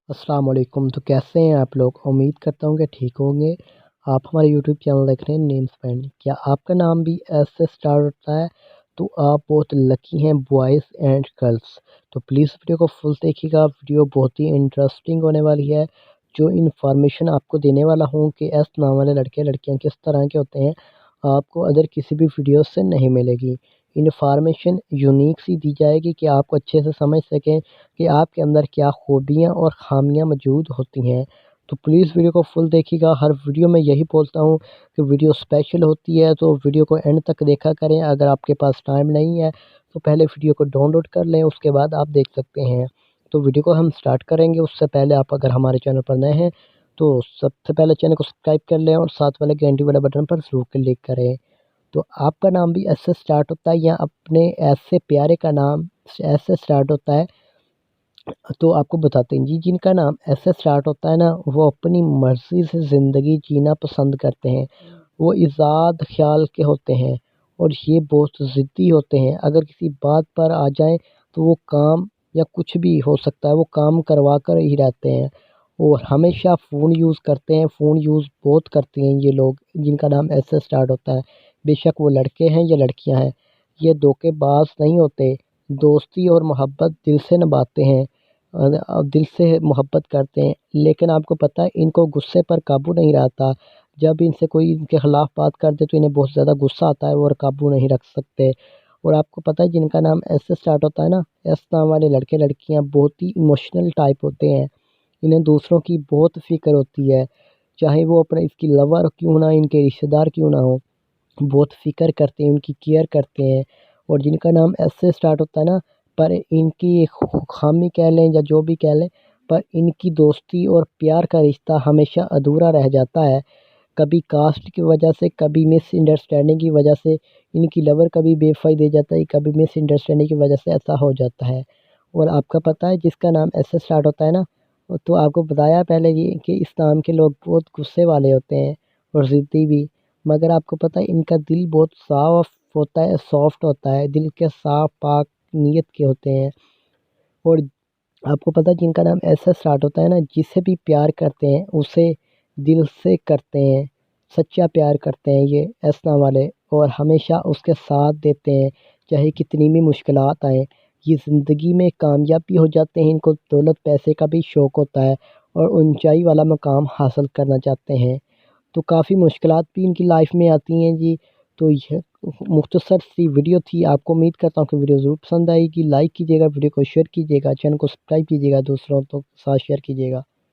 अस्सलाम वालेकुम। तो कैसे हैं आप लोग? उम्मीद करता हूँ कि ठीक होंगे। आप हमारे यूट्यूब चैनल देख रहे हैं नेम्स फ्रेंड। क्या आपका नाम भी एस से स्टार्ट होता है? तो आप बहुत लकी हैं बॉयज़ एंड गर्ल्स। तो प्लीज़ वीडियो को फुल देखिएगा, वीडियो बहुत ही इंटरेस्टिंग होने वाली है। जो इन्फॉर्मेशन आपको देने वाला हूँ कि एस नाम वाले लड़के लड़कियाँ किस तरह के होते हैं, आपको अदर किसी भी वीडियो से नहीं मिलेगी। इन्फॉर्मेशन यूनिक सी दी जाएगी कि आपको अच्छे से समझ सकें कि आपके अंदर क्या खूबियाँ और ख़ामियाँ मौजूद होती हैं। तो प्लीज़ वीडियो को फुल देखिएगा। हर वीडियो में यही बोलता हूँ कि वीडियो स्पेशल होती है, तो वीडियो को एंड तक देखा करें। अगर आपके पास टाइम नहीं है तो पहले वीडियो को डाउनलोड कर लें, उसके बाद आप देख सकते हैं। तो वीडियो को हम स्टार्ट करेंगे। उससे पहले आप अगर हमारे चैनल पर नए हैं तो सबसे पहले चैनल को सब्सक्राइब कर लें और साथ वाले घंटी वाले बटन पर ज़रूर क्लिक करें। तो आपका नाम भी एस से स्टार्ट होता है या अपने एस से प्यारे का नाम एस से स्टार्ट होता है, तो आपको बताते हैं जी। जिनका नाम एस से स्टार्ट होता है ना, वो अपनी मर्ज़ी से ज़िंदगी जीना पसंद करते हैं। वो इज़ाद ख़्याल के होते हैं और ये बहुत ज़िद्दी होते हैं। अगर किसी बात पर आ जाएँ तो वो काम या कुछ भी हो सकता है, वो काम करवा कर ही रहते हैं। और हमेशा फ़ोन यूज़ करते हैं, फ़ोन यूज़ बहुत करते हैं ये लोग जिनका नाम एस से स्टार्ट होता है। बेशक वो लड़के हैं या लड़कियाँ हैं, ये धोखेबाज़ नहीं होते। दोस्ती और मोहब्बत दिल से निभाते हैं, दिल से मोहब्बत करते हैं। लेकिन आपको पता है इनको गुस्से पर काबू नहीं रहता। जब इनसे कोई इनके ख़िलाफ़ बात कर दे तो इन्हें बहुत ज़्यादा गुस्सा आता है और काबू नहीं रख सकते। और आपको पता है जिनका नाम एस से स्टार्ट होता है ना, एस नाम वाले लड़के लड़कियाँ बहुत ही इमोशनल टाइप होते हैं। इन्हें दूसरों की बहुत फ़िक्र होती है, चाहे वो अपने इसकी लवर क्यों ना, इनके रिश्तेदार क्यों ना हो, बहुत फ़िक्र करते हैं, उनकी केयर करते हैं। और जिनका नाम एस से स्टार्ट होता है ना, पर इनकी ख़ामी कह लें या जो भी कह लें, पर इनकी दोस्ती और प्यार का रिश्ता हमेशा अधूरा रह जाता है। कभी कास्ट की वजह से, कभी मिसअंडरस्टैंडिंग की वजह से, इनकी लवर कभी बेवफ़ाई दे जाता है, कभी मिसअंडरस्टैंडिंग की वजह से ऐसा हो जाता है। और आपका पता है जिसका नाम एस से स्टार्ट होता है ना, तो आपको बताया पहले ये कि इस नाम के लोग बहुत गुस्से वाले होते हैं और ज़िद्दी भी। मगर आपको पता है इनका दिल बहुत साफ़ होता है, सॉफ्ट होता है, दिल के साफ़ पाक नीयत के होते हैं। और आपको पता है जिनका नाम एस से स्टार्ट होता है ना, जिससे भी प्यार करते हैं उसे दिल से करते हैं, सच्चा प्यार करते हैं ये एस नाम वाले, और हमेशा उसके साथ देते हैं चाहे कितनी भी मुश्किलात आएँ। ये ज़िंदगी में कामयाब भी हो जाते हैं, इनको दौलत पैसे का भी शौक़ होता है और ऊँचाई वाला मकाम हासिल करना चाहते हैं। तो काफ़ी मुश्किलात भी इनकी लाइफ में आती हैं जी। तो यह मुख्तसर सी वीडियो थी। आपको उम्मीद करता हूँ कि वीडियो ज़रूर पसंद आएगी। लाइक कीजिएगा, वीडियो को शेयर कीजिएगा, चैनल को सब्सक्राइब कीजिएगा, दूसरों तो साथ शेयर कीजिएगा।